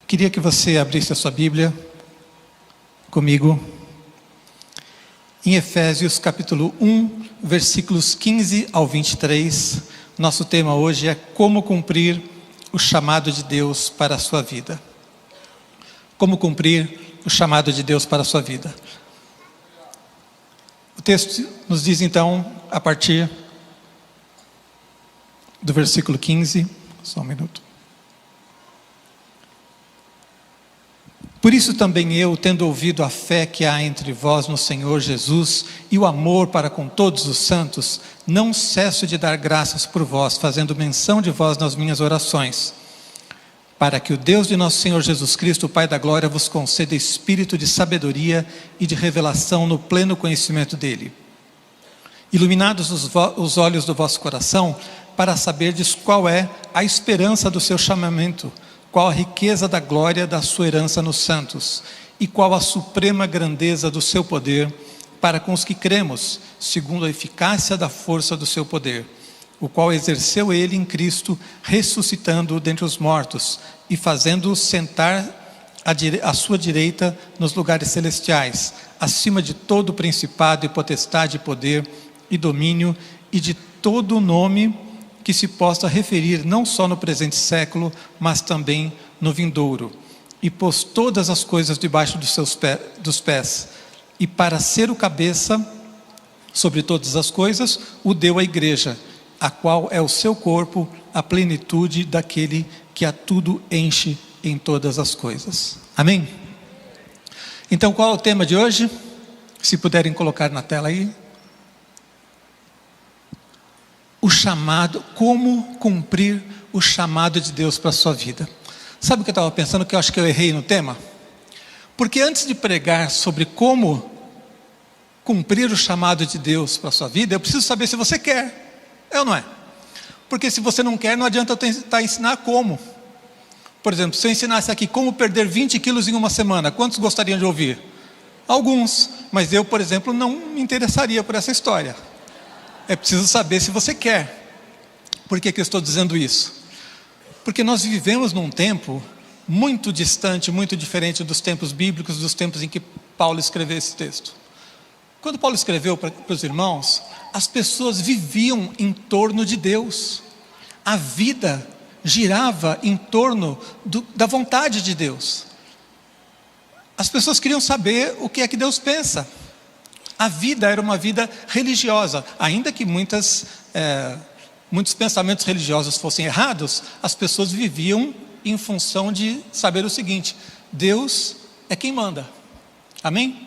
Queria que você abrisse a sua Bíblia comigo em Efésios capítulo 1, versículos 15 ao 23. Nosso tema hoje é como cumprir o chamado de Deus para a sua vida. Como cumprir o chamado de Deus para a sua vida. O texto nos diz então, a partir do versículo 15, só um minuto. Por isso também eu, tendo ouvido a fé que há entre vós no Senhor Jesus e o amor para com todos os santos, não cesso de dar graças por vós, fazendo menção de vós nas minhas orações, para que o Deus de nosso Senhor Jesus Cristo, o Pai da glória, vos conceda espírito de sabedoria e de revelação no pleno conhecimento dele. Iluminados os olhos do vosso coração, para saberdes qual é a esperança do seu chamamento, qual a riqueza da glória da sua herança nos santos, e qual a suprema grandeza do seu poder para com os que cremos, segundo a eficácia da força do seu poder, o qual exerceu ele em Cristo, ressuscitando-o dentre os mortos, e fazendo-o sentar à sua direita nos lugares celestiais, acima de todo principado e potestade e poder e domínio, e de todo nome que se possa referir não só no presente século, mas também no vindouro. E pôs todas as coisas debaixo dos pés, e para ser o cabeça sobre todas as coisas, o deu à igreja, a qual é o seu corpo, a plenitude daquele que a tudo enche em todas as coisas. Amém? Então, qual é o tema de hoje? Se puderem colocar na tela aí. O chamado, como cumprir o chamado de Deus para a sua vida. Sabe o que eu estava pensando, que eu acho que eu errei no tema? Porque antes de pregar sobre como cumprir o chamado de Deus para a sua vida, eu preciso saber se você quer, é ou não é? Porque se você não quer, não adianta eu tentar ensinar como. Por exemplo, se eu ensinasse aqui como perder 20 quilos em uma semana, quantos gostariam de ouvir? Alguns, mas eu, por exemplo, não me interessaria por essa história. É preciso saber se você quer. Por que eu estou dizendo isso? Porque nós vivemos num tempo muito distante, muito diferente dos tempos bíblicos, dos tempos em que Paulo escreveu esse texto. Quando Paulo escreveu para os irmãos, as pessoas viviam em torno de Deus. A vida girava em torno da vontade de Deus. As pessoas queriam saber o que é que Deus pensa. A vida era uma vida religiosa, ainda que muitos pensamentos religiosos fossem errados, as pessoas viviam em função de saber o seguinte: Deus é quem manda. Amém?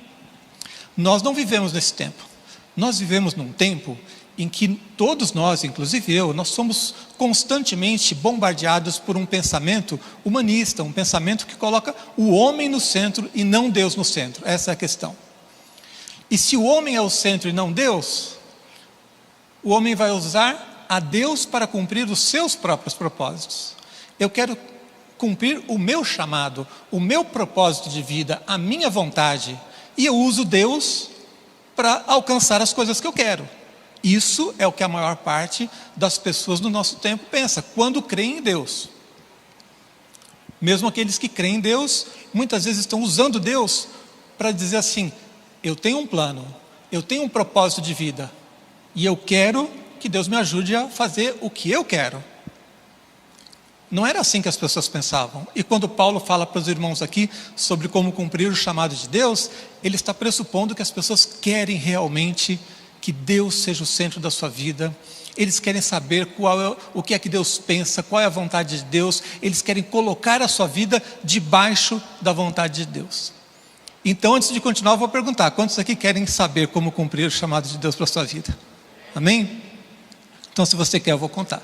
Nós não vivemos nesse tempo. Nós vivemos num tempo em que todos nós, inclusive eu, nós somos constantemente bombardeados por um pensamento humanista, um pensamento que coloca o homem no centro e não Deus no centro. Essa é a questão. E se o homem é o centro e não Deus, o homem vai usar a Deus para cumprir os seus próprios propósitos. Eu quero cumprir o meu chamado, o meu propósito de vida, a minha vontade, e eu uso Deus para alcançar as coisas que eu quero. Isso é o que a maior parte das pessoas do nosso tempo pensa, quando creem em Deus. Mesmo aqueles que creem em Deus, muitas vezes estão usando Deus para dizer assim: eu tenho um plano, eu tenho um propósito de vida, e eu quero que Deus me ajude a fazer o que eu quero. Não era assim que as pessoas pensavam. E quando Paulo fala para os irmãos aqui sobre como cumprir o chamado de Deus, ele está pressupondo que as pessoas querem realmente que Deus seja o centro da sua vida. Eles querem saber o que é que Deus pensa, qual é a vontade de Deus. Eles querem colocar a sua vida debaixo da vontade de Deus. Então, antes de continuar, eu vou perguntar: quantos aqui querem saber como cumprir o chamado de Deus para a sua vida? Amém? Então, se você quer, eu vou contar.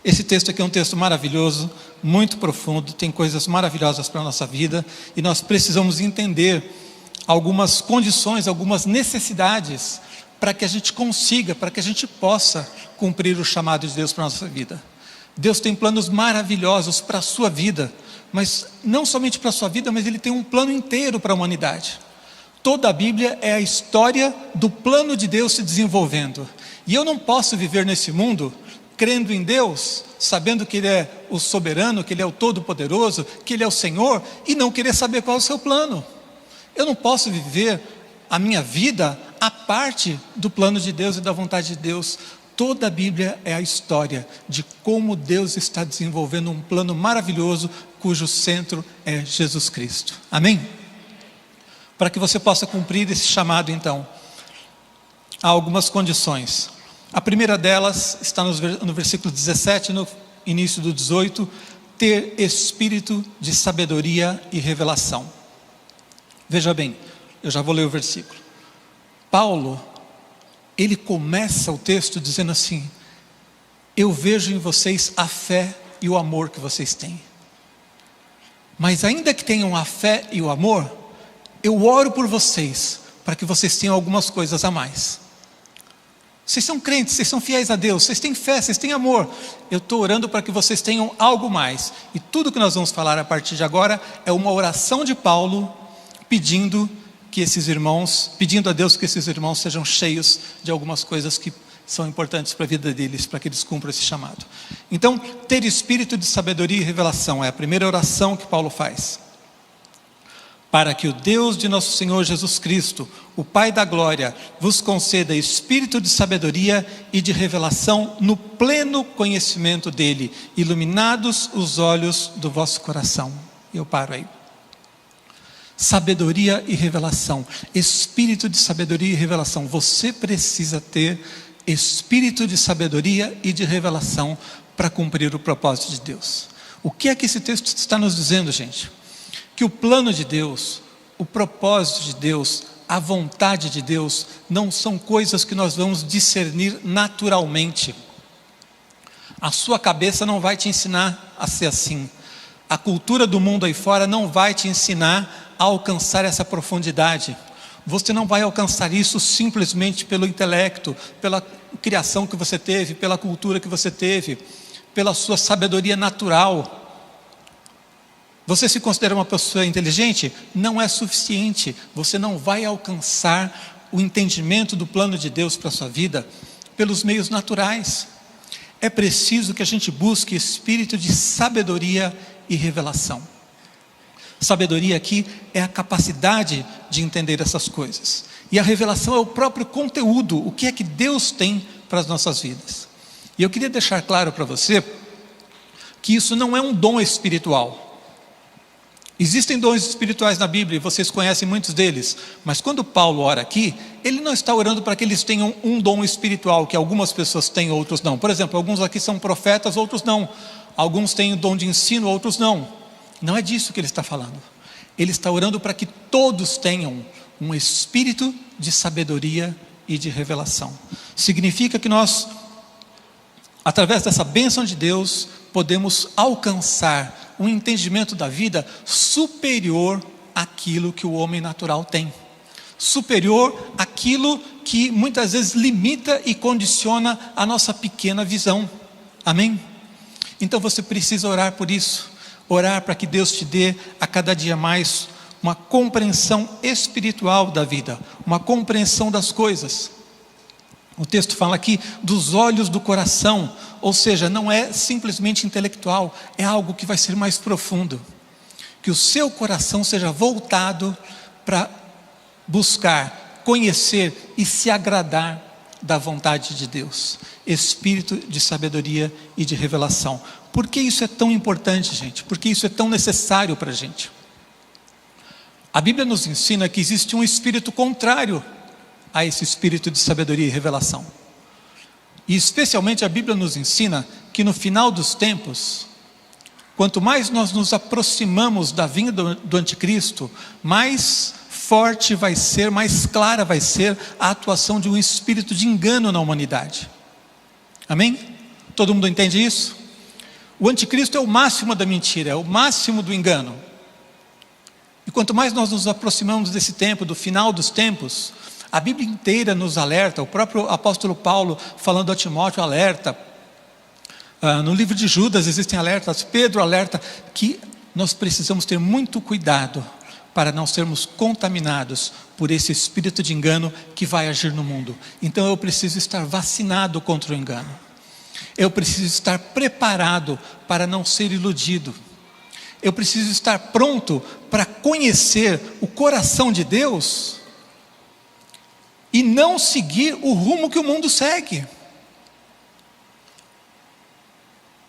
Esse texto aqui é um texto maravilhoso, muito profundo, tem coisas maravilhosas para a nossa vida, e nós precisamos entender algumas condições, algumas necessidades, para que a gente consiga, para que a gente possa cumprir o chamado de Deus para a nossa vida. Deus tem planos maravilhosos para a sua vida, mas não somente para a sua vida, mas Ele tem um plano inteiro para a humanidade. Toda a Bíblia é a história do plano de Deus se desenvolvendo. E eu não posso viver nesse mundo crendo em Deus, sabendo que Ele é o soberano, que Ele é o todo-poderoso, que Ele é o Senhor, e não querer saber qual é o seu plano. Eu não posso viver a minha vida à parte do plano de Deus e da vontade de Deus. Toda a Bíblia é a história de como Deus está desenvolvendo um plano maravilhoso, cujo centro é Jesus Cristo. Amém? Para que você possa cumprir esse chamado, então, há algumas condições. A primeira delas está no versículo 17, no início do 18, ter espírito de sabedoria e revelação. Veja bem, eu já vou ler o versículo. Paulo, ele começa o texto dizendo assim: eu vejo em vocês a fé e o amor que vocês têm. Mas ainda que tenham a fé e o amor, eu oro por vocês, para que vocês tenham algumas coisas a mais. Vocês são crentes, vocês são fiéis a Deus, vocês têm fé, vocês têm amor. Eu estou orando para que vocês tenham algo mais. E tudo que nós vamos falar a partir de agora é uma oração de Paulo, pedindo a Deus que esses irmãos sejam cheios de algumas coisas que são importantes para a vida deles, para que eles cumpram esse chamado. Então, ter espírito de sabedoria e revelação é a primeira oração que Paulo faz. Para que o Deus de nosso Senhor Jesus Cristo, o Pai da glória, vos conceda espírito de sabedoria e de revelação no pleno conhecimento dele, iluminados os olhos do vosso coração. Eu paro aí. Sabedoria e revelação, espírito de sabedoria e revelação. Você precisa ter espírito de sabedoria e de revelação para cumprir o propósito de Deus. O que é que esse texto está nos dizendo, gente? Que o plano de Deus, o propósito de Deus, a vontade de Deus não são coisas que nós vamos discernir naturalmente. A sua cabeça não vai te ensinar a ser assim. A cultura do mundo aí fora não vai te ensinar a alcançar essa profundidade. Você não vai alcançar isso simplesmente pelo intelecto, pela criação que você teve, pela cultura que você teve, pela sua sabedoria natural. Você se considera uma pessoa inteligente? Não é suficiente. Você não vai alcançar o entendimento do plano de Deus para a sua vida pelos meios naturais. É preciso que a gente busque espírito de sabedoria e revelação. Sabedoria aqui é a capacidade de entender essas coisas. E a revelação é o próprio conteúdo, o que é que Deus tem para as nossas vidas. E eu queria deixar claro para você que isso não é um dom espiritual. Existem dons espirituais na Bíblia e vocês conhecem muitos deles, mas quando Paulo ora aqui, ele não está orando para que eles tenham um dom espiritual, que algumas pessoas têm, outros não. Por exemplo, alguns aqui são profetas, outros não. Alguns têm o dom de ensino, outros não. Não é disso que ele está falando. Ele está orando para que todos tenham um espírito de sabedoria e de revelação. Significa que nós, através dessa bênção de Deus, podemos alcançar um entendimento da vida superior àquilo que o homem natural tem. Superior àquilo que muitas vezes limita e condiciona a nossa pequena visão. Amém? Então você precisa orar por isso. Orar para que Deus te dê a cada dia mais uma compreensão espiritual da vida, uma compreensão das coisas. O texto fala aqui dos olhos do coração, ou seja, não é simplesmente intelectual, é algo que vai ser mais profundo. Que o seu coração seja voltado para buscar, conhecer e se agradar da vontade de Deus. Espírito de sabedoria e de revelação. Por que isso é tão importante, gente? Por que isso é tão necessário para a gente? A Bíblia nos ensina que existe um espírito contrário a esse espírito de sabedoria e revelação. E especialmente a Bíblia nos ensina que no final dos tempos, quanto mais nós nos aproximamos da vinda do anticristo, mais forte vai ser, mais clara vai ser a atuação de um espírito de engano na humanidade. Amém? Todo mundo entende isso? O anticristo é o máximo da mentira, é o máximo do engano. E quanto mais nós nos aproximamos desse tempo, do final dos tempos, a Bíblia inteira nos alerta, o próprio apóstolo Paulo, falando a Timóteo, alerta. No livro de Judas existem alertas, Pedro alerta, que nós precisamos ter muito cuidado para não sermos contaminados por esse espírito de engano que vai agir no mundo. Então eu preciso estar vacinado contra o engano. Eu preciso estar preparado para não ser iludido. Eu preciso estar pronto para conhecer o coração de Deus e não seguir o rumo que o mundo segue.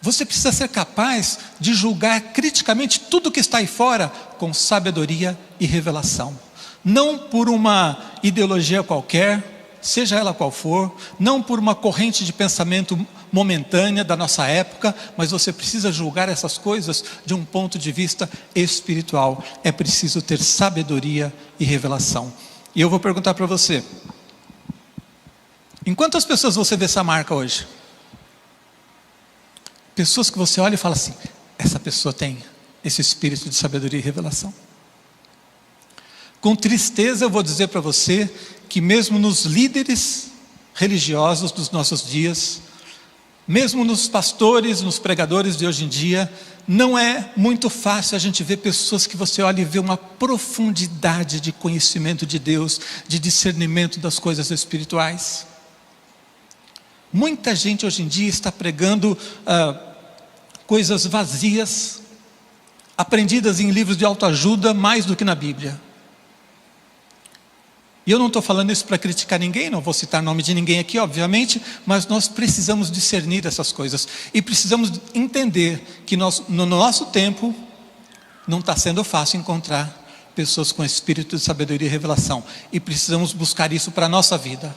Você precisa ser capaz de julgar criticamente tudo que está aí fora com sabedoria e revelação. Não por uma ideologia qualquer, seja ela qual for, não por uma corrente de pensamento momentânea da nossa época, mas você precisa julgar essas coisas de um ponto de vista espiritual. É preciso ter sabedoria e revelação. E eu vou perguntar para você: em quantas pessoas você vê essa marca hoje? Pessoas que você olha e fala assim: essa pessoa tem esse espírito de sabedoria e revelação. Com tristeza eu vou dizer para você que mesmo nos líderes religiosos dos nossos dias, mesmo nos pastores, nos pregadores de hoje em dia, não é muito fácil a gente ver pessoas que você olha e vê uma profundidade de conhecimento de Deus, de discernimento das coisas espirituais. Muita gente hoje em dia está pregando coisas vazias, aprendidas em livros de autoajuda mais do que na Bíblia. E eu não estou falando isso para criticar ninguém, não vou citar nome de ninguém aqui, obviamente, mas nós precisamos discernir essas coisas. E precisamos entender que no nosso tempo, não está sendo fácil encontrar pessoas com espírito de sabedoria e revelação. E precisamos buscar isso para a nossa vida.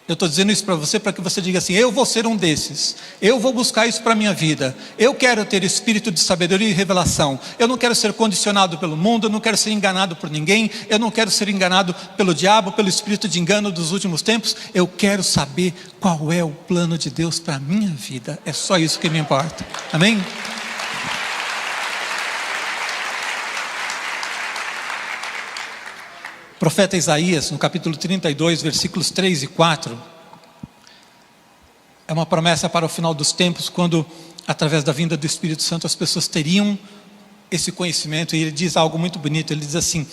Eu estou dizendo isso para que você diga assim: eu vou ser um desses, eu vou buscar isso para a minha vida, eu quero ter espírito de sabedoria e revelação, eu não quero ser condicionado pelo mundo, eu não quero ser enganado por ninguém, eu não quero ser enganado pelo diabo, pelo espírito de engano dos últimos tempos, eu quero saber qual é o plano de Deus para a minha vida, é só isso que me importa, amém? O profeta Isaías, no capítulo 32, versículos 3 e 4, é uma promessa para o final dos tempos, quando, através da vinda do Espírito Santo, as pessoas teriam esse conhecimento. E ele diz algo muito bonito, ele diz assim: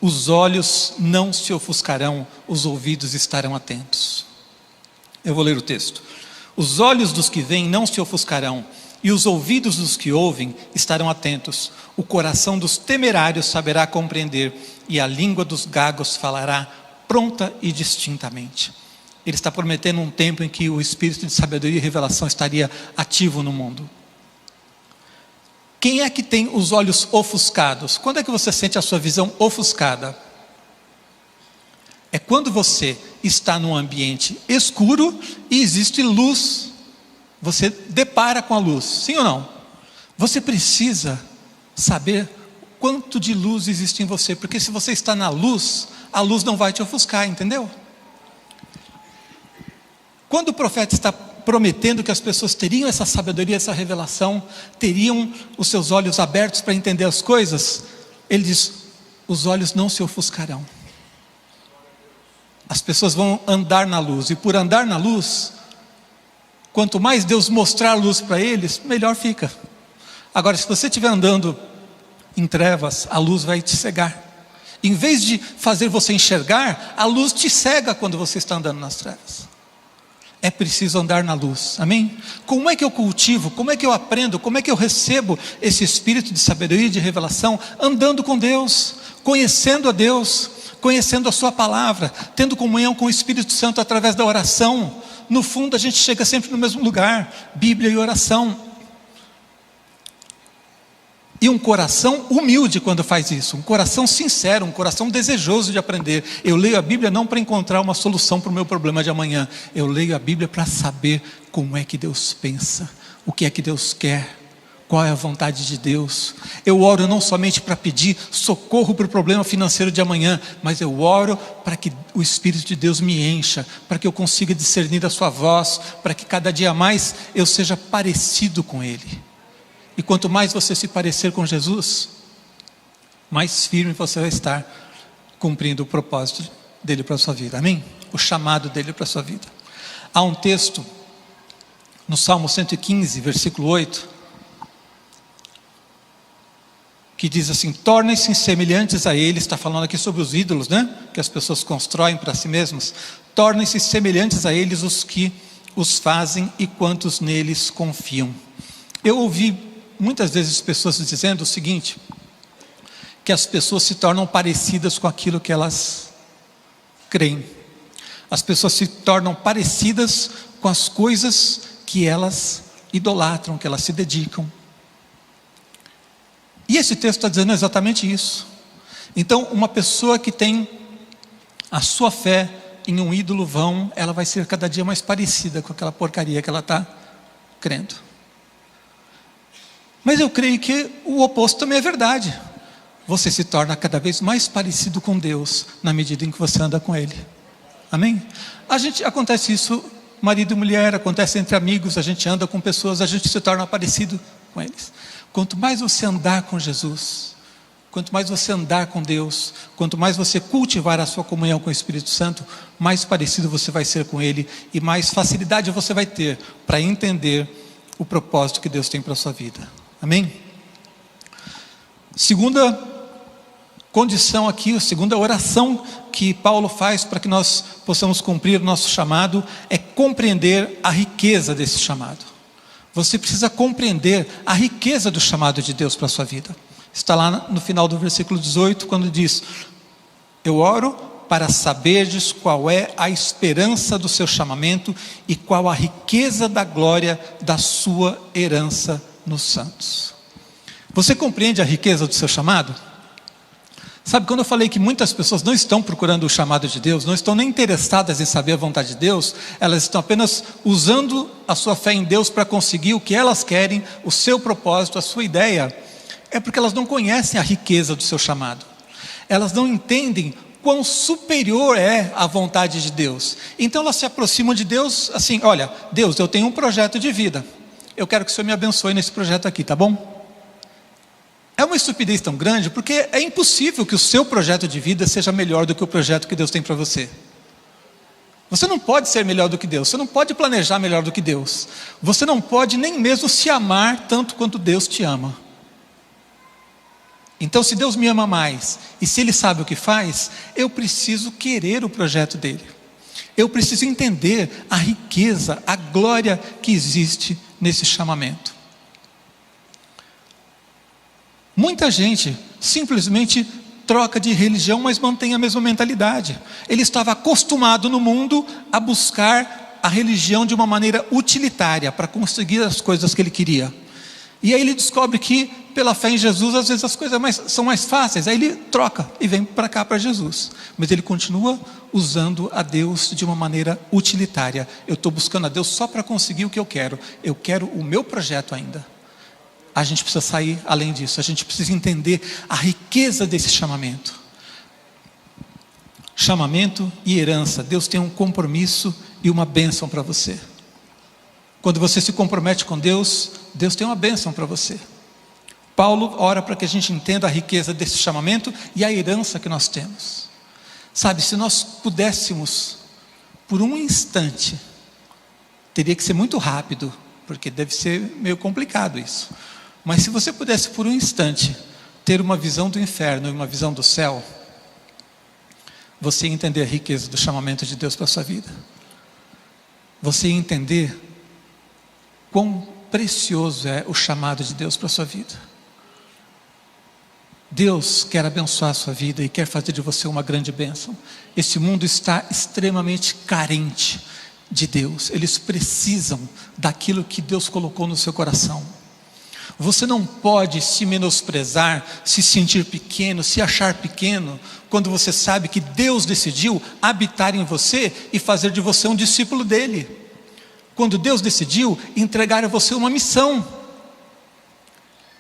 os olhos não se ofuscarão, os ouvidos estarão atentos. Eu vou ler o texto. Os olhos dos que veem não se ofuscarão, e os ouvidos dos que ouvem estarão atentos. O coração dos temerários saberá compreender, e a língua dos gagos falará pronta e distintamente. Ele está prometendo um tempo em que o espírito de sabedoria e revelação estaria ativo no mundo. Quem é que tem os olhos ofuscados? Quando é que você sente a sua visão ofuscada? É quando você está num ambiente escuro e existe luz. Você depara com a luz, sim ou não? Você precisa saber quanto de luz existe em você, porque se você está na luz, a luz não vai te ofuscar, entendeu? Quando o profeta está prometendo que as pessoas teriam essa sabedoria, essa revelação, teriam os seus olhos abertos para entender as coisas, ele diz: os olhos não se ofuscarão. As pessoas vão andar na luz, e por andar na luz, quanto mais Deus mostrar a luz para eles, melhor fica. Agora, se você estiver andando em trevas, a luz vai te cegar. Em vez de fazer você enxergar, a luz te cega quando você está andando nas trevas. É preciso andar na luz, amém? Como é que eu cultivo, como é que eu aprendo, como é que eu recebo esse espírito de sabedoria e de revelação? Andando com Deus, conhecendo a Deus, conhecendo a sua palavra, tendo comunhão com o Espírito Santo através da oração. No fundo a gente chega sempre no mesmo lugar: Bíblia e oração. E um coração humilde quando faz isso, um coração sincero, um coração desejoso de aprender. Eu leio a Bíblia não para encontrar uma solução para o meu problema de amanhã, eu leio a Bíblia para saber como é que Deus pensa, o que é que Deus quer, qual é a vontade de Deus. Eu oro não somente para pedir socorro para o problema financeiro de amanhã, mas eu oro para que o Espírito de Deus me encha, para que eu consiga discernir a sua voz, para que cada dia mais eu seja parecido com Ele. E quanto mais você se parecer com Jesus, mais firme você vai estar cumprindo o propósito dele para a sua vida, amém? O chamado dele para a sua vida. Há um texto no Salmo 115, versículo 8, que diz assim: tornem-se semelhantes a ele. Está falando aqui sobre os ídolos, né? Que as pessoas constroem para si mesmas. Tornem-se semelhantes a eles os que os fazem e quantos neles confiam. Eu ouvi muitas vezes pessoas dizendo o seguinte, que as pessoas se tornam parecidas com aquilo que elas creem. As pessoas se tornam parecidas com as coisas que elas idolatram, que elas se dedicam. E esse texto está dizendo exatamente isso. Então, uma pessoa que tem a sua fé em um ídolo vão, ela vai ser cada dia mais parecida com aquela porcaria que ela está crendo. Mas eu creio que o oposto também é verdade. Você se torna cada vez mais parecido com Deus na medida em que você anda com Ele. Amém? Acontece isso, marido e mulher, acontece entre amigos, a gente anda com pessoas, a gente se torna parecido com eles. Quanto mais você andar com Jesus, quanto mais você andar com Deus, quanto mais você cultivar a sua comunhão com o Espírito Santo, mais parecido você vai ser com Ele e mais facilidade você vai ter para entender o propósito que Deus tem para a sua vida. Amém? Segunda condição aqui, a segunda oração que Paulo faz para que nós possamos cumprir o nosso chamado é compreender a riqueza desse chamado. Você precisa compreender a riqueza do chamado de Deus para a sua vida. Está lá no final do versículo 18, quando diz: eu oro para saberdes qual é a esperança do seu chamamento e qual a riqueza da glória da sua herança nos santos. Você compreende a riqueza do seu chamado? Sabe, quando eu falei que muitas pessoas não estão procurando o chamado de Deus, não estão nem interessadas em saber a vontade de Deus, elas estão apenas usando a sua fé em Deus para conseguir o que elas querem, o seu propósito, a sua ideia, é porque elas não conhecem a riqueza do seu chamado. Elas não entendem quão superior é a vontade de Deus. Então elas se aproximam de Deus assim: olha, Deus, eu tenho um projeto de vida, eu quero que o Senhor me abençoe nesse projeto aqui, tá bom? É uma estupidez tão grande, porque é impossível que o seu projeto de vida seja melhor do que o projeto que Deus tem para você. Você não pode ser melhor do que Deus, você não pode planejar melhor do que Deus, você não pode nem mesmo se amar tanto quanto Deus te ama. Então, se Deus me ama mais, e se Ele sabe o que faz, eu preciso querer o projeto dEle. Eu preciso entender a riqueza, a glória que existe nesse chamamento. Muita gente simplesmente troca de religião, mas mantém a mesma mentalidade. Ele estava acostumado no mundo a buscar a religião de uma maneira utilitária, para conseguir as coisas que ele queria. E aí ele descobre que, pela fé em Jesus, às vezes as coisas são mais fáceis. Aí ele troca e vem para cá, para Jesus. Mas ele continua usando a Deus de uma maneira utilitária. Eu estou buscando a Deus só para conseguir o que eu quero. Eu quero o meu projeto ainda. A gente precisa sair além disso. A gente precisa entender a riqueza desse chamamento. Chamamento e herança. Deus tem um compromisso e uma bênção para você. Quando você se compromete com Deus, Deus tem uma bênção para você. Paulo ora para que a gente entenda a riqueza desse chamamento e a herança que nós temos. Sabe, se nós pudéssemos, por um instante, teria que ser muito rápido, porque deve ser meio complicado isso. Mas se você pudesse por um instante ter uma visão do inferno e uma visão do céu, você ia entender a riqueza do chamamento de Deus para a sua vida. Você ia entender quão precioso é o chamado de Deus para a sua vida. Deus quer abençoar a sua vida e quer fazer de você uma grande bênção. Esse mundo está extremamente carente de Deus. Eles precisam daquilo que Deus colocou no seu coração. Você não pode se menosprezar, se sentir pequeno, se achar pequeno, quando você sabe que Deus decidiu habitar em você e fazer de você um discípulo dele. Quando Deus decidiu entregar a você uma missão.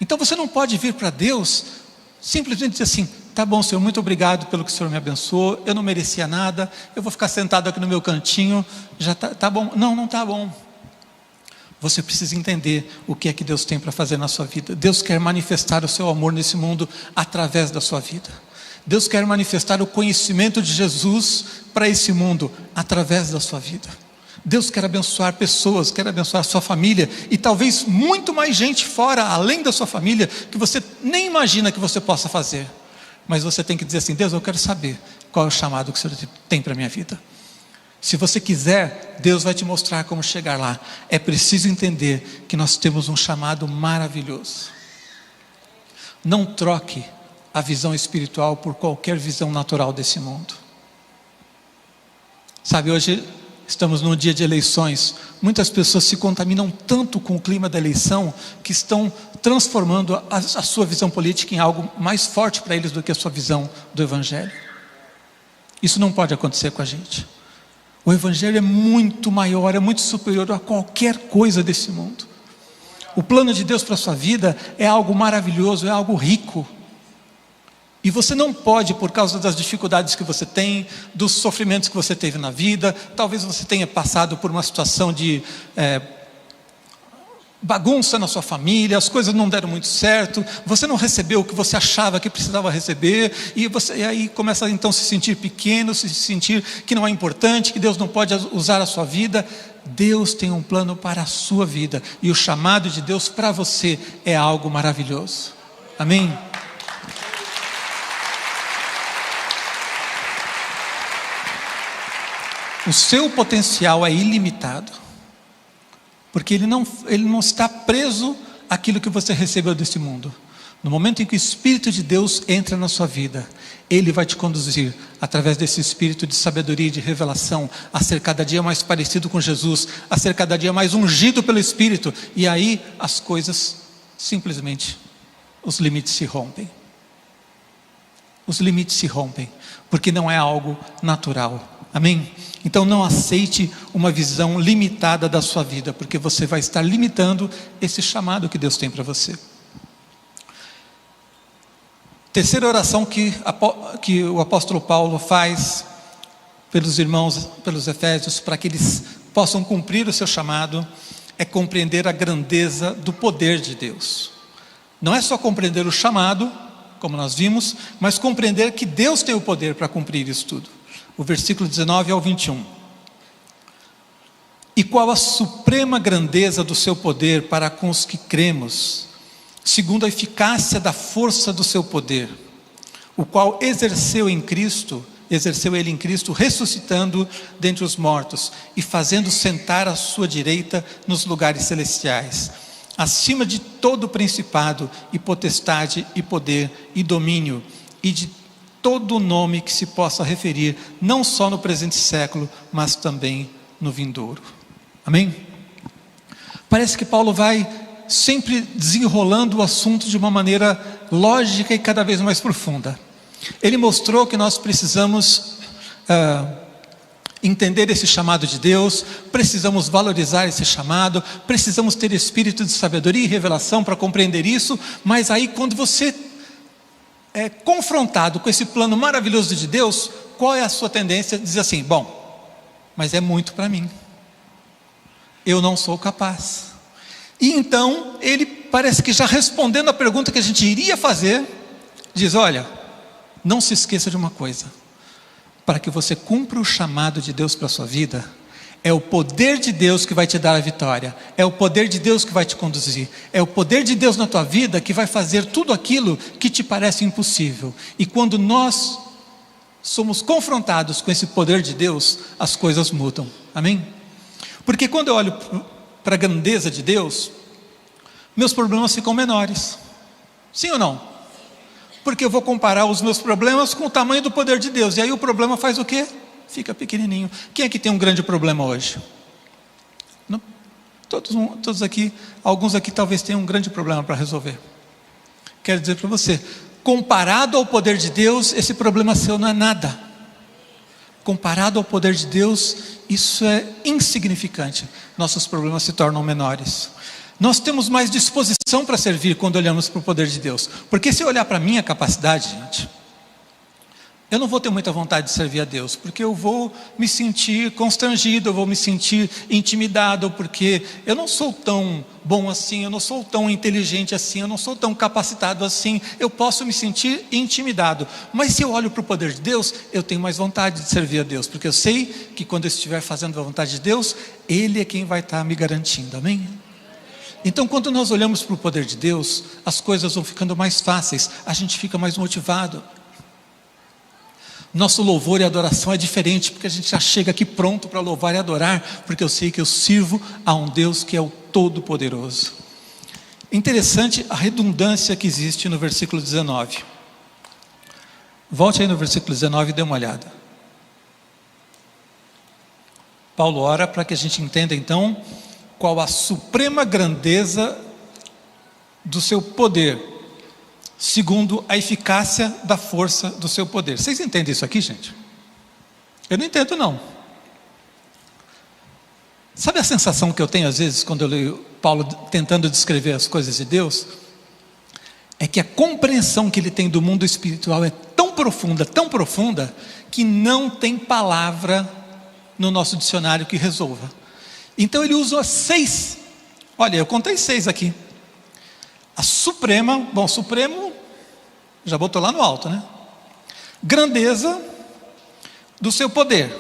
Então você não pode vir para Deus simplesmente dizer assim: tá bom, Senhor, muito obrigado pelo que o Senhor me abençoou, eu não merecia nada, eu vou ficar sentado aqui no meu cantinho, já tá bom. Não tá bom. Você precisa entender o que é que Deus tem para fazer na sua vida. Deus quer manifestar o seu amor nesse mundo através da sua vida. Deus quer manifestar o conhecimento de Jesus para esse mundo através da sua vida. Deus quer abençoar pessoas, quer abençoar a sua família e talvez muito mais gente fora, além da sua família, que você nem imagina que você possa fazer. Mas você tem que dizer assim: Deus, eu quero saber qual é o chamado que o Senhor tem para a minha vida. Se você quiser, Deus vai te mostrar como chegar lá. É preciso entender que nós temos um chamado maravilhoso. Não troque a visão espiritual por qualquer visão natural desse mundo. Sabe, hoje estamos num dia de eleições. Muitas pessoas se contaminam tanto com o clima da eleição que estão transformando a sua visão política em algo mais forte para eles do que a sua visão do Evangelho. Isso não pode acontecer com a gente. O Evangelho é muito maior, é muito superior a qualquer coisa desse mundo. O plano de Deus para a sua vida é algo maravilhoso, é algo rico. E você não pode, por causa das dificuldades que você tem, dos sofrimentos que você teve na vida, talvez você tenha passado por uma situação de bagunça na sua família, as coisas não deram muito certo, você não recebeu o que você achava que precisava receber, e aí começa então a se sentir pequeno, se sentir que não é importante, que Deus não pode usar a sua vida. Deus tem um plano para a sua vida, e o chamado de Deus para você é algo maravilhoso. Amém? O seu potencial é ilimitado, porque ele não está preso àquilo que você recebeu desse mundo. No momento em que o Espírito de Deus entra na sua vida, Ele vai te conduzir, através desse Espírito de sabedoria e de revelação, a ser cada dia mais parecido com Jesus, a ser cada dia mais ungido pelo Espírito, e aí as coisas, simplesmente, os limites se rompem. Os limites se rompem, porque não é algo natural. Amém? Então não aceite uma visão limitada da sua vida, porque você vai estar limitando esse chamado que Deus tem para você. Terceira oração que o apóstolo Paulo faz pelos irmãos, pelos efésios, para que eles possam cumprir o seu chamado, é compreender a grandeza do poder de Deus. Não é só compreender o chamado, como nós vimos, mas compreender que Deus tem o poder para cumprir isso tudo. O versículo 19 ao 21. E qual a suprema grandeza do seu poder para com os que cremos, segundo a eficácia da força do seu poder, o qual exerceu ele em Cristo, ressuscitando dentre os mortos e fazendo sentar à sua direita nos lugares celestiais, acima de todo principado e potestade e poder e domínio e de todo nome que se possa referir, não só no presente século, mas também no vindouro. Amém? Parece que Paulo vai sempre desenrolando o assunto de uma maneira lógica e cada vez mais profunda. Ele mostrou que nós precisamos entender esse chamado de Deus, precisamos valorizar esse chamado, precisamos ter espírito de sabedoria e revelação para compreender isso, mas aí quando você é confrontado com esse plano maravilhoso de Deus, qual é a sua tendência? Dizer assim, bom, mas é muito para mim, eu não sou capaz. E então ele parece que já respondendo a pergunta que a gente iria fazer, diz, olha, não se esqueça de uma coisa, para que você cumpra o chamado de Deus para a sua vida, é o poder de Deus que vai te dar a vitória, é o poder de Deus que vai te conduzir, é o poder de Deus na tua vida que vai fazer tudo aquilo que te parece impossível. E quando nós somos confrontados com esse poder de Deus, as coisas mudam. Amém? Porque quando eu olho para a grandeza de Deus, meus problemas ficam menores. Sim ou não? Porque eu vou comparar os meus problemas com o tamanho do poder de Deus, e aí o problema faz o quê? Fica pequenininho. Quem é que tem um grande problema hoje? Não? Todos aqui, alguns aqui talvez tenham um grande problema para resolver. Quero dizer para você, comparado ao poder de Deus, esse problema seu não é nada. Comparado ao poder de Deus, isso é insignificante. Nossos problemas se tornam menores. Nós temos mais disposição para servir quando olhamos para o poder de Deus. Porque se eu olhar para a minha capacidade, gente, eu não vou ter muita vontade de servir a Deus, porque eu vou me sentir constrangido, eu vou me sentir intimidado, porque eu não sou tão bom assim, eu não sou tão inteligente assim, eu não sou tão capacitado assim, eu posso me sentir intimidado. Mas se eu olho para o poder de Deus, eu tenho mais vontade de servir a Deus, porque eu sei que quando eu estiver fazendo a vontade de Deus, Ele é quem vai estar me garantindo, amém? Então quando nós olhamos para o poder de Deus, as coisas vão ficando mais fáceis, a gente fica mais motivado. Nosso louvor e adoração é diferente, porque a gente já chega aqui pronto para louvar e adorar, porque eu sei que eu sirvo a um Deus que é o Todo-Poderoso. Interessante a redundância que existe no versículo 19. Volte aí no versículo 19 e dê uma olhada. Paulo ora para que a gente entenda então qual a suprema grandeza do seu poder, segundo a eficácia da força do seu poder. Vocês entendem isso aqui, gente? Eu não entendo, não. Sabe a sensação que eu tenho às vezes quando eu leio Paulo tentando descrever as coisas de Deus? É que a compreensão que ele tem do mundo espiritual é tão profunda, que não tem palavra no nosso dicionário que resolva. Então ele usa 6. Olha, eu contei 6 aqui. A suprema, supremo, já botou lá no alto, né? Grandeza do seu poder.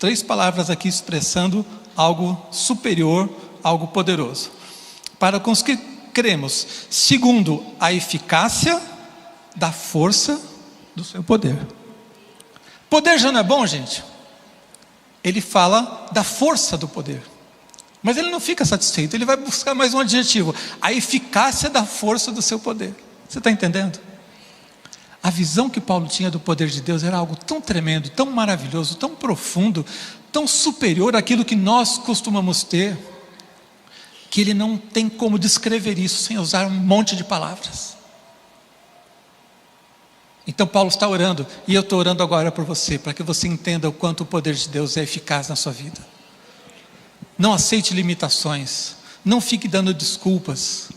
3 palavras aqui expressando algo superior, algo poderoso. Para com os que cremos, segundo a eficácia da força do seu poder. Poder já não é bom, gente? Ele fala da força do poder. Mas ele não fica satisfeito, ele vai buscar mais um adjetivo: a eficácia da força do seu poder. Você está entendendo? A visão que Paulo tinha do poder de Deus era algo tão tremendo, tão maravilhoso, tão profundo, tão superior àquilo que nós costumamos ter, que ele não tem como descrever isso sem usar um monte de palavras. Então Paulo está orando, e eu estou orando agora por você, para que você entenda o quanto o poder de Deus é eficaz na sua vida. Não aceite limitações, não fique dando desculpas,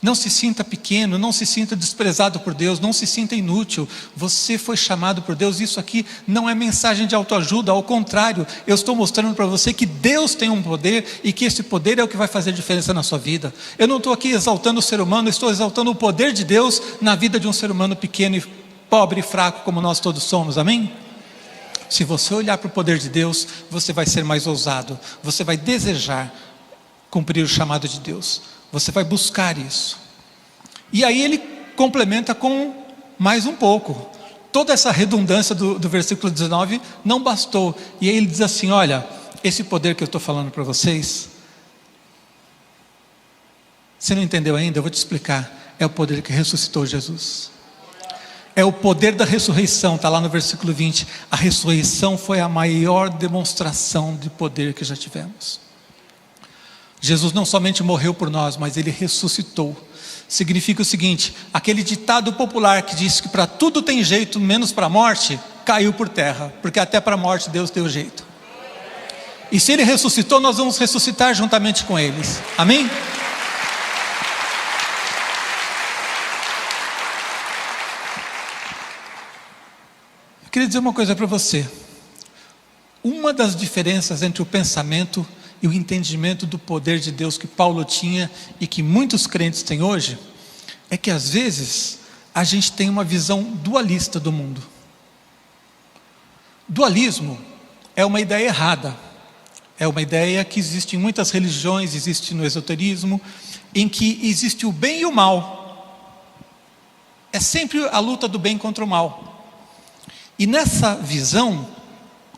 não se sinta pequeno, não se sinta desprezado por Deus, não se sinta inútil. Você foi chamado por Deus. Isso aqui não é mensagem de autoajuda, ao contrário, eu estou mostrando para você que Deus tem um poder, e que esse poder é o que vai fazer diferença na sua vida. Eu não estou aqui exaltando o ser humano, estou exaltando o poder de Deus na vida de um ser humano pequeno e pobre e fraco como nós todos somos, amém? Se você olhar para o poder de Deus, você vai ser mais ousado, você vai desejar cumprir o chamado de Deus, você vai buscar isso. E aí ele complementa com mais um pouco. Toda essa redundância do versículo 19 não bastou, e aí ele diz assim: olha, esse poder que eu estou falando para vocês, você não entendeu ainda? Eu vou te explicar. É o poder que ressuscitou Jesus. É o poder da ressurreição, está lá no versículo 20. A ressurreição foi a maior demonstração de poder que já tivemos. Jesus não somente morreu por nós, mas ele ressuscitou. Significa o seguinte: aquele ditado popular que diz que para tudo tem jeito, menos para a morte, caiu por terra, porque até para a morte Deus deu jeito. E se ele ressuscitou, nós vamos ressuscitar juntamente com eles, amém? Eu queria dizer uma coisa para você. Uma das diferenças entre o pensamento e o entendimento do poder de Deus que Paulo tinha e que muitos crentes têm hoje, é que às vezes a gente tem uma visão dualista do mundo. Dualismo é uma ideia errada, é uma ideia que existe em muitas religiões, existe no esoterismo, em que existe o bem e o mal. É sempre a luta do bem contra o mal. E nessa visão,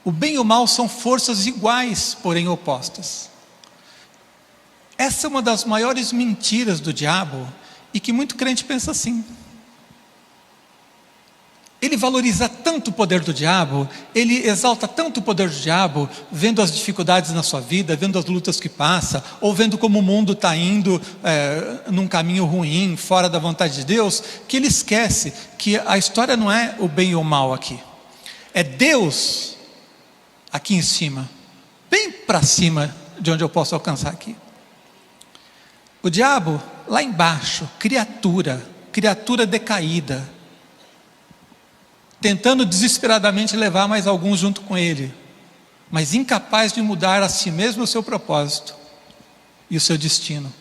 o bem e o mal são forças iguais, porém opostas. Essa é uma das maiores mentiras do diabo, e que muito crente pensa assim. Ele valoriza tanto o poder do diabo, ele exalta tanto o poder do diabo, vendo as dificuldades na sua vida, vendo as lutas que passa, ou vendo como o mundo está indo num caminho ruim, fora da vontade de Deus, que ele esquece que a história não é o bem ou o mal aqui. É Deus aqui em cima, bem para cima de onde eu posso alcançar aqui. O diabo lá embaixo, criatura decaída, tentando desesperadamente levar mais alguns junto com ele, mas incapaz de mudar a si mesmo o seu propósito e o seu destino.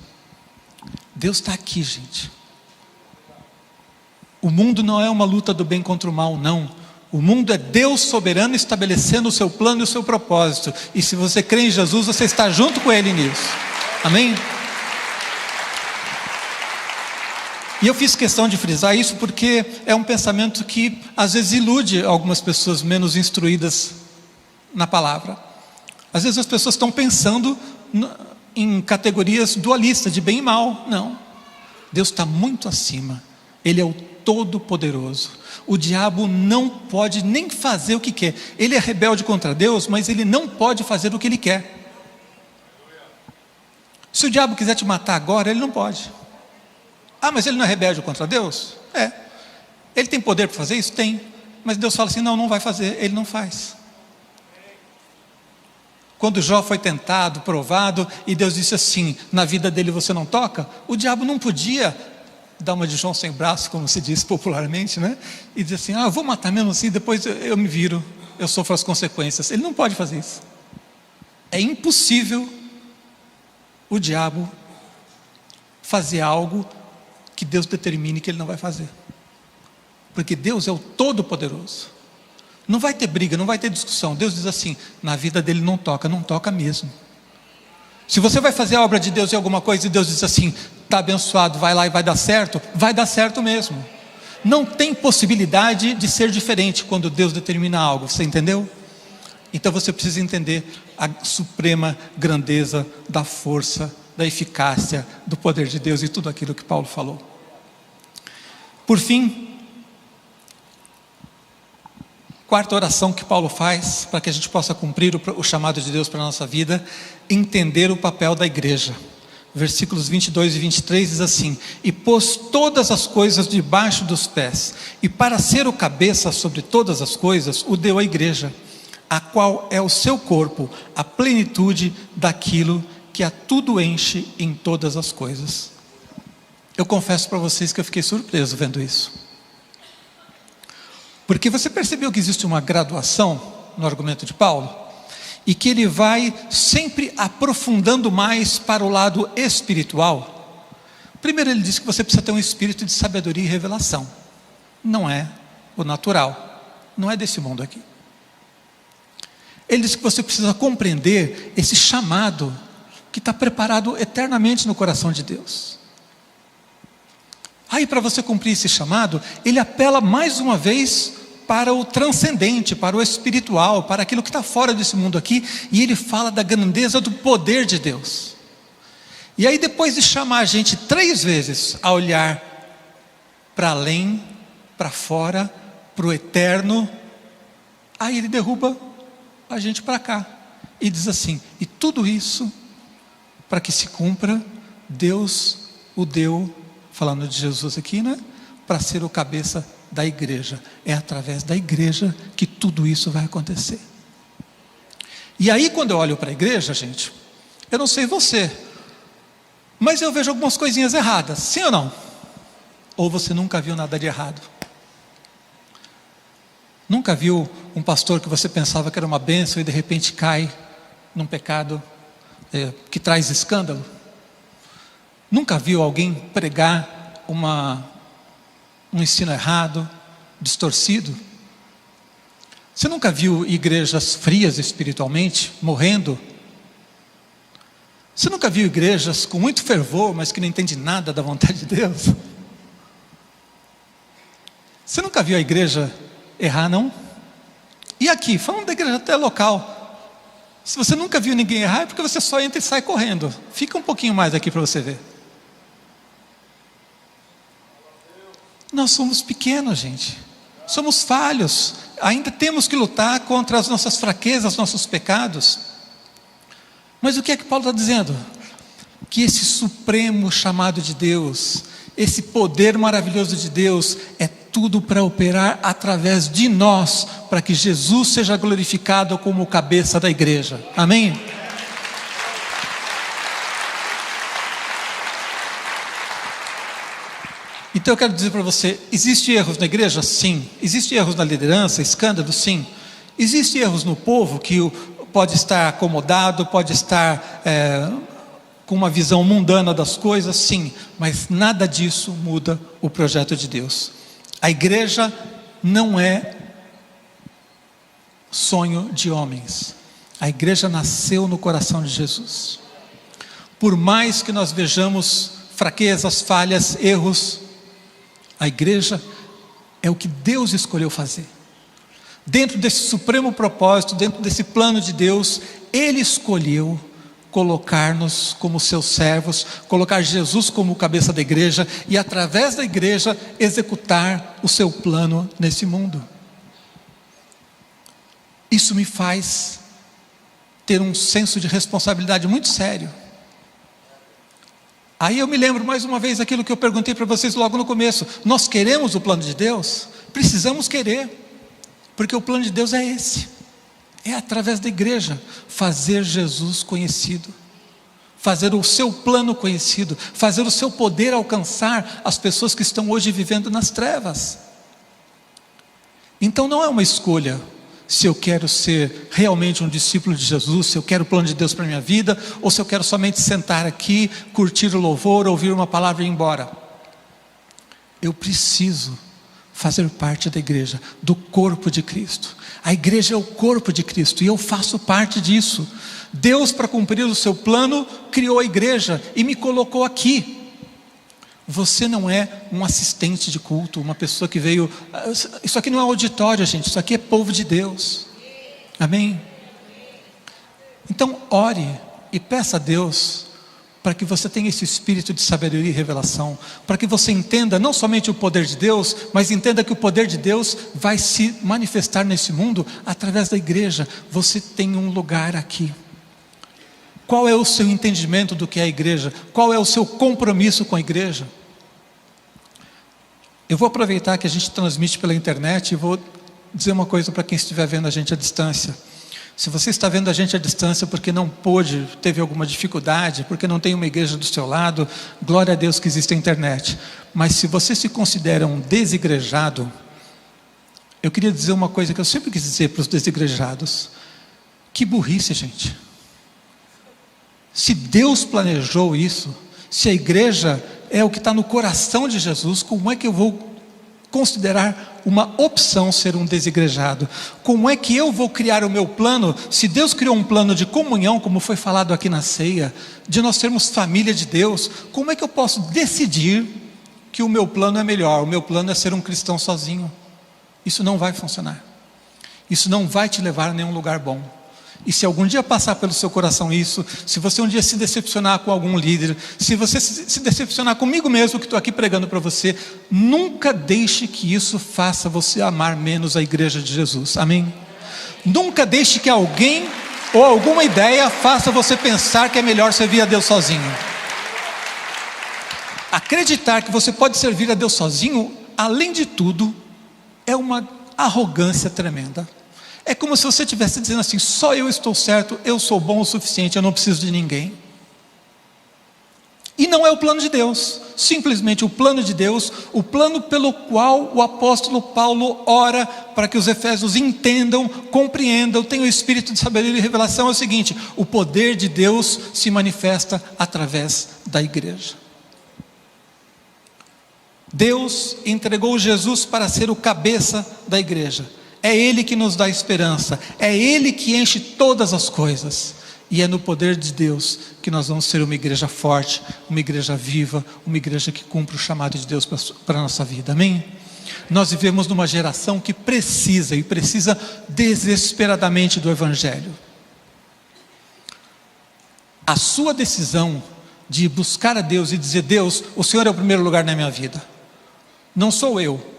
Deus está aqui, gente. O mundo não é uma luta do bem contra o mal, não. O mundo é Deus soberano estabelecendo o seu plano e o seu propósito. E se você crê em Jesus, você está junto com Ele nisso. Amém? E eu fiz questão de frisar isso porque é um pensamento que às vezes ilude algumas pessoas menos instruídas na palavra. Às vezes as pessoas estão pensando em categorias dualistas, de bem e mal. Não, Deus está muito acima. Ele é o Todo-Poderoso. O diabo não pode nem fazer o que quer. Ele é rebelde contra Deus, mas ele não pode fazer o que ele quer. Se o diabo quiser te matar agora, ele não pode. Ah, mas ele não é rebelde contra Deus? É. Ele tem poder para fazer isso? Tem. Mas Deus fala assim, não, não vai fazer. Ele não faz. Quando Jó foi tentado, provado, e Deus disse assim, na vida dele você não toca, o diabo não podia dar uma de João sem braço, como se diz popularmente, né? E dizer assim, eu vou matar mesmo assim, depois eu me viro, eu sofro as consequências. Ele não pode fazer isso. É impossível o diabo fazer algo que Deus determine que ele não vai fazer. Porque Deus é o Todo-Poderoso. Não vai ter briga, não vai ter discussão. Deus diz assim, na vida dele não toca mesmo. Se você vai fazer a obra de Deus em alguma coisa e Deus diz assim, está abençoado, vai lá e vai dar certo mesmo. Não tem possibilidade de ser diferente quando Deus determina algo, você entendeu? Então você precisa entender a suprema grandeza da força, da eficácia, do poder de Deus e tudo aquilo que Paulo falou. Por fim, quarta oração que Paulo faz para que a gente possa cumprir o chamado de Deus para a nossa vida, entender o papel da igreja. Versículos 22 e 23 diz assim, e pôs todas as coisas debaixo dos pés, e para ser o cabeça sobre todas as coisas, o deu à igreja, a qual é o seu corpo, a plenitude daquilo que a tudo enche em todas as coisas. Eu confesso para vocês que eu fiquei surpreso vendo isso. Porque você percebeu que existe uma graduação no argumento de Paulo? E que ele vai sempre aprofundando mais para o lado espiritual. Primeiro ele diz que você precisa ter um espírito de sabedoria e revelação. Não é o natural, não é desse mundo aqui. Ele diz que você precisa compreender esse chamado que está preparado eternamente no coração de Deus. Aí para você cumprir esse chamado, ele apela mais uma vez para o transcendente, para o espiritual, para aquilo que está fora desse mundo aqui, e ele fala da grandeza do poder de Deus. E aí depois de chamar a gente 3 vezes a olhar para além, para fora, para o eterno, aí ele derruba a gente para cá, e diz assim, e tudo isso, para que se cumpra, Deus o deu, falando de Jesus aqui, né? Para ser o cabeça da igreja. É através da igreja que tudo isso vai acontecer. E aí quando eu olho para a igreja, gente, eu não sei você, mas eu vejo algumas coisinhas erradas, sim ou não? Ou você nunca viu nada de errado? Nunca viu um pastor que você pensava que era uma bênção e de repente cai num pecado que traz escândalo? Nunca viu alguém pregar um ensino errado, distorcido? Você nunca viu igrejas frias espiritualmente, morrendo? Você nunca viu igrejas com muito fervor, mas que não entende nada da vontade de Deus? Você nunca viu a igreja errar, não? E aqui, falando da igreja até local, se você nunca viu ninguém errar, é porque você só entra e sai correndo. Fica um pouquinho mais aqui para você ver. Nós somos pequenos, gente. Somos falhos. Ainda temos que lutar contra as nossas fraquezas, nossos pecados. Mas o que é que Paulo está dizendo? Que esse supremo chamado de Deus, esse poder maravilhoso de Deus, é tudo para operar através de nós, para que Jesus seja glorificado como cabeça da igreja. Amém? Então eu quero dizer para você, existem erros na igreja? Sim. Existem erros na liderança, escândalos? Sim. Existem erros no povo que pode estar acomodado, pode estar com uma visão mundana das coisas? Sim. Mas nada disso muda o projeto de Deus. A igreja não é sonho de homens. A igreja nasceu no coração de Jesus. Por mais que nós vejamos fraquezas, falhas, erros, A igreja é o que Deus escolheu fazer. Dentro desse supremo propósito, dentro desse plano de Deus, Ele escolheu colocar-nos como seus servos, colocar Jesus como cabeça da igreja e através da igreja executar o seu plano nesse mundo. Isso me faz ter um senso de responsabilidade muito sério. Aí eu me lembro mais uma vez aquilo que eu perguntei para vocês logo no começo: nós queremos o plano de Deus? Precisamos querer, porque o plano de Deus é esse. É através da igreja fazer Jesus conhecido, fazer o seu plano conhecido, fazer o seu poder alcançar as pessoas que estão hoje vivendo nas trevas. Então não é uma escolha se eu quero ser realmente um discípulo de Jesus, se eu quero o plano de Deus para a minha vida, ou se eu quero somente sentar aqui, curtir o louvor, ouvir uma palavra e ir embora. Eu preciso fazer parte da igreja, do corpo de Cristo. A igreja é o corpo de Cristo e eu faço parte disso. Deus, para cumprir o seu plano, criou a igreja e me colocou aqui. Você não é um assistente de culto, uma pessoa que veio... Isso aqui não é auditório, gente, isso aqui é povo de Deus. Amém? Então ore e peça a Deus para que você tenha esse espírito de sabedoria e revelação, para que você entenda não somente o poder de Deus, mas entenda que o poder de Deus vai se manifestar nesse mundo através da igreja. Você tem um lugar aqui. Qual é o seu entendimento do que é a igreja? Qual é o seu compromisso com a igreja? Eu vou aproveitar que a gente transmite pela internet e vou dizer uma coisa para quem estiver vendo a gente à distância. Se você está vendo a gente à distância porque não pôde, teve alguma dificuldade, porque não tem uma igreja do seu lado, glória a Deus que existe a internet. Mas se você se considera um desigrejado, eu queria dizer uma coisa que eu sempre quis dizer para os desigrejados: que burrice, gente. Se Deus planejou isso, se a igreja é o que está no coração de Jesus, como é que eu vou considerar uma opção ser um desigrejado? Como é que eu vou criar o meu plano, se Deus criou um plano de comunhão, como foi falado aqui na ceia, de nós sermos família de Deus? Como é que eu posso decidir que o meu plano é melhor? O meu plano é ser um cristão sozinho. Isso não vai funcionar. Isso não vai te levar a nenhum lugar bom. E se algum dia passar pelo seu coração isso, se você um dia se decepcionar com algum líder, se você se decepcionar comigo mesmo que estou aqui pregando para você, nunca deixe que isso faça você amar menos a igreja de Jesus. Amém? Nunca deixe que alguém ou alguma ideia faça você pensar que é melhor servir a Deus sozinho. Acreditar que você pode servir a Deus sozinho, além de tudo, é uma arrogância tremenda. É como se você estivesse dizendo assim: só eu estou certo, eu sou bom o suficiente, eu não preciso de ninguém. E não é o plano de Deus. Simplesmente o plano de Deus, o plano pelo qual o apóstolo Paulo ora para que os efésios entendam, compreendam, tenham o espírito de sabedoria e revelação, é o seguinte: o poder de Deus se manifesta através da igreja. Deus entregou Jesus para ser o cabeça da igreja. É Ele que nos dá esperança, é Ele que enche todas as coisas, e é no poder de Deus que nós vamos ser uma igreja forte, uma igreja viva, uma igreja que cumpre o chamado de Deus para a nossa vida. Amém? Nós vivemos numa geração que precisa desesperadamente do Evangelho. A sua decisão de buscar a Deus e dizer: Deus, o Senhor é o primeiro lugar na minha vida, não sou eu.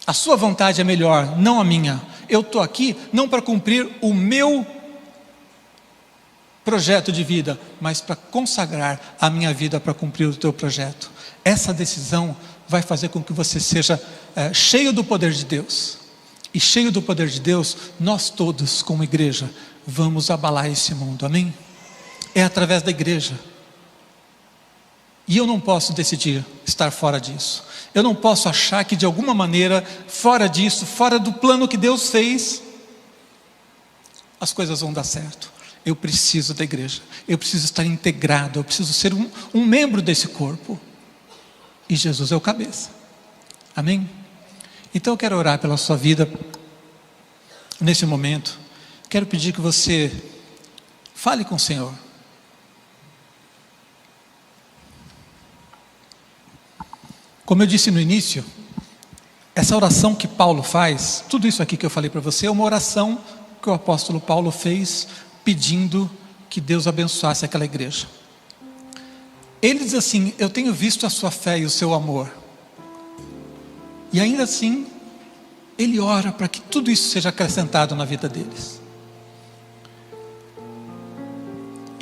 A sua vontade é melhor, não a minha. Eu estou aqui não para cumprir o meu projeto de vida, mas para consagrar a minha vida para cumprir o teu projeto. Essa decisão vai fazer com que você seja cheio do poder de Deus. E cheio do poder de Deus, nós todos como igreja vamos abalar esse mundo. Amém? É através da igreja. E eu não posso decidir estar fora disso. Eu não posso achar que de alguma maneira, fora disso, fora do plano que Deus fez, as coisas vão dar certo. Eu preciso da igreja. Eu preciso estar integrado. Eu preciso ser um membro desse corpo. E Jesus é o cabeça. Amém? Então eu quero orar pela sua vida nesse momento. Quero pedir que você fale com o Senhor. Como eu disse no início, essa oração que Paulo faz, tudo isso aqui que eu falei para você, é uma oração que o apóstolo Paulo fez pedindo que Deus abençoasse aquela igreja. Ele diz assim: eu tenho visto a sua fé e o seu amor. E ainda assim, ele ora para que tudo isso seja acrescentado na vida deles.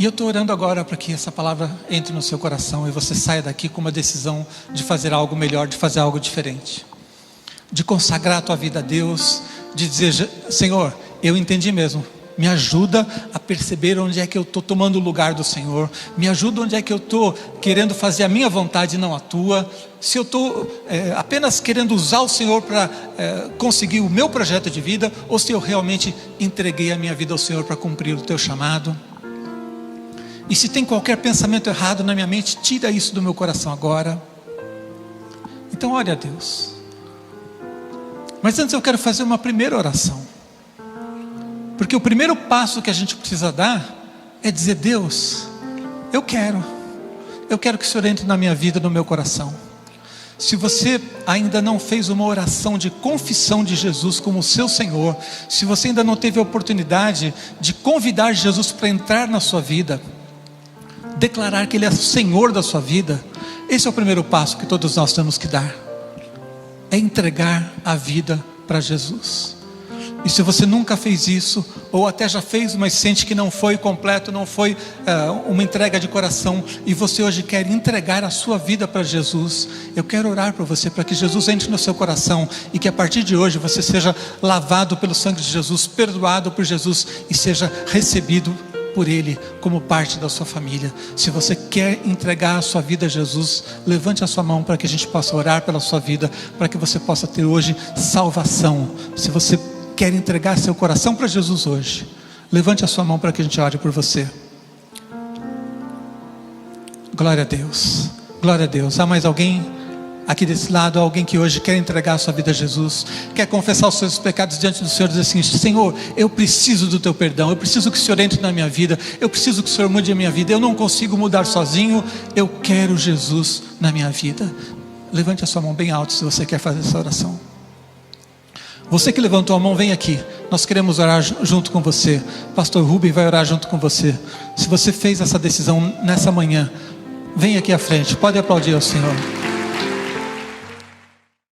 E eu estou orando agora para que essa palavra entre no seu coração e você saia daqui com uma decisão de fazer algo melhor, de fazer algo diferente, de consagrar a tua vida a Deus, de dizer: Senhor, eu entendi mesmo, me ajuda a perceber onde é que eu estou tomando o lugar do Senhor, me ajuda onde é que eu estou querendo fazer a minha vontade e não a tua, se eu estou apenas querendo usar o Senhor para conseguir o meu projeto de vida, ou se eu realmente entreguei a minha vida ao Senhor para cumprir o teu chamado. E se tem qualquer pensamento errado na minha mente, tira isso do meu coração agora. Então ore a Deus. Mas antes eu quero fazer uma primeira oração, porque o primeiro passo que a gente precisa dar é dizer: Deus, eu quero que o Senhor entre na minha vida, no meu coração. Se você ainda não fez uma oração de confissão de Jesus como seu Senhor, se você ainda não teve a oportunidade de convidar Jesus para entrar na sua vida, declarar que Ele é o Senhor da sua vida, esse é o primeiro passo que todos nós temos que dar, é entregar a vida para Jesus. E se você nunca fez isso, ou até já fez, mas sente que não foi completo, não foi uma entrega de coração, e você hoje quer entregar a sua vida para Jesus, eu quero orar por você, para que Jesus entre no seu coração, e que a partir de hoje você seja lavado pelo sangue de Jesus, perdoado por Jesus, e seja recebido por Ele como parte da sua família. Se você quer entregar a sua vida a Jesus, levante a sua mão para que a gente possa orar pela sua vida, para que você possa ter hoje salvação. Se você quer entregar seu coração para Jesus hoje, levante a sua mão para que a gente ore por você. Glória a Deus, glória a Deus. Há mais alguém aqui desse lado, alguém que hoje quer entregar a sua vida a Jesus, quer confessar os seus pecados diante do Senhor, dizer assim: Senhor, eu preciso do teu perdão, eu preciso que o Senhor entre na minha vida, eu preciso que o Senhor mude a minha vida, eu não consigo mudar sozinho, eu quero Jesus na minha vida. Levante a sua mão bem alto se você quer fazer essa oração. Você que levantou a mão, vem aqui, nós queremos orar junto com você. Pastor Rubem vai orar junto com você. Se você fez essa decisão nessa manhã, vem aqui à frente, pode aplaudir ao Senhor.